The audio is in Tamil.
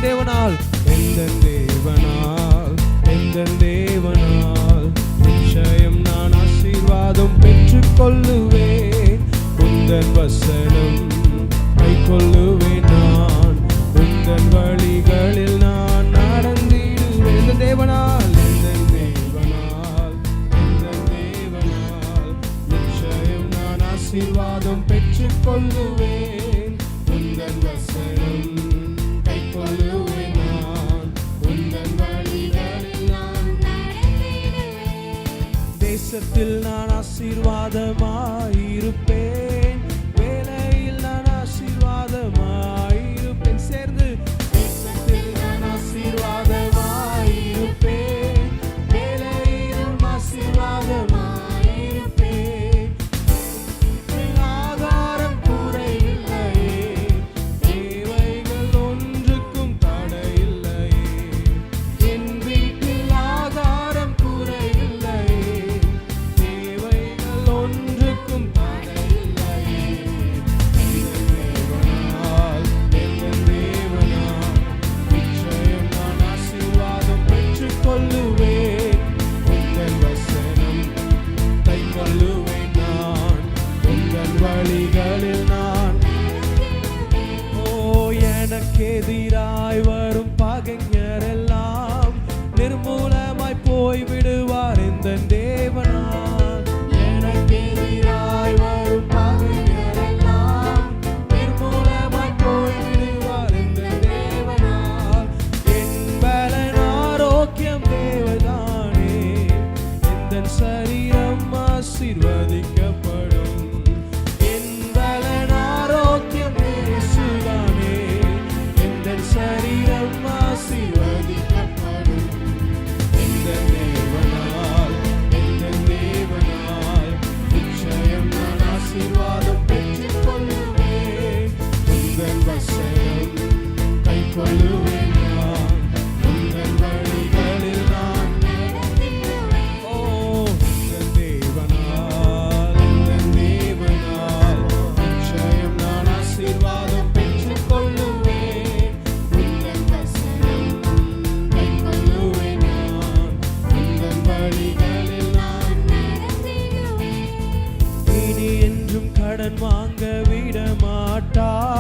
தேவனால் நிச்சயம் நான் ஆசீர்வாதம் பெற்றுக் கொள்ளுவேன். உந்தன் வசனம் கை கொள்ளுவேன். நான் உந்தன் வழிகளில் நான் நடந்திடுவேன். இந்த தேவனால் நிச்சயம் நான் ஆசீர்வாதம் பெற்றுக் கொள்ளுவேன். உந்தன் வசனம் கை கொள்ளுவேன். நான் உந்தன் வழிகளில் நான் நடந்திடுவேன். தேசத்தில் நான் ஆசீர்வாதமாயிருப்பேன். வேலையில் நான் ஆசீர்வாதமாயிருப்பேன். சேர்ந்து தேசத்தில் நான் ஆசீர்வாதமாயிருப்பேன். வேலையில் ஆசீர்வாதமாயிருப்பேன். ஆகாரம் குறையில்லையே, தேவைகள் ஒன்றுக்கும் தடையில்லையே. என் வீட்டில் ஆகாரம் குறையில்லையே, தேவைகள் ஒன்றுக்கும் தடையில்லையே. எங்கள் தேவனால் நிச்சயம் நான் ஆசீர்வாதம் பெற்றுக் கொள்ளுவேன். உங்கள் வசனம் கை கொள்ளுவேன். நான் உங்கள் வழிகளில் நான் எனக்கு எதிராய் வரும் பகைஞரெல்லாம் நிர்மூலமாய் போய் விடுவார் இந்த தேவனால். எனக்கு எதிராய் வரும் பகைஞரெல்லாம் நிர்மூலமாய் போய் விடுவார் இந்த தேவனால். என் பலன் ஆரோக்கியம் தேவதானே, எந்த சரீரம் ஆசீர்வதிக்கப்படும். என் பலன் ஆரோக்கியம் இயேசுதானே, எந்த சரீரம் ஆசீர்வதிக்கப்படும். இந்த தேவனால் நிச்சயம் நான் ஆசீர்வாதம் பெற்றுக் கொள்ளுவேன். உங்கள் வசனம் கை கொள்ளுவேன். நான் உங்கள் வழிகளில் நான் நடந்திடுவேன். இந்த தேவனால் நிச்சயம் நான் ஆசீர்வாதம் பெற்றுக் கொள்ளுவேன். உங்கள் வசனம் கை கொள்ளுவேன். நான் உங்கள் வழிகளில் நான் நடந்திடுவேன். இனி என்றும் கடன் வாங்க விட மாட்டார்.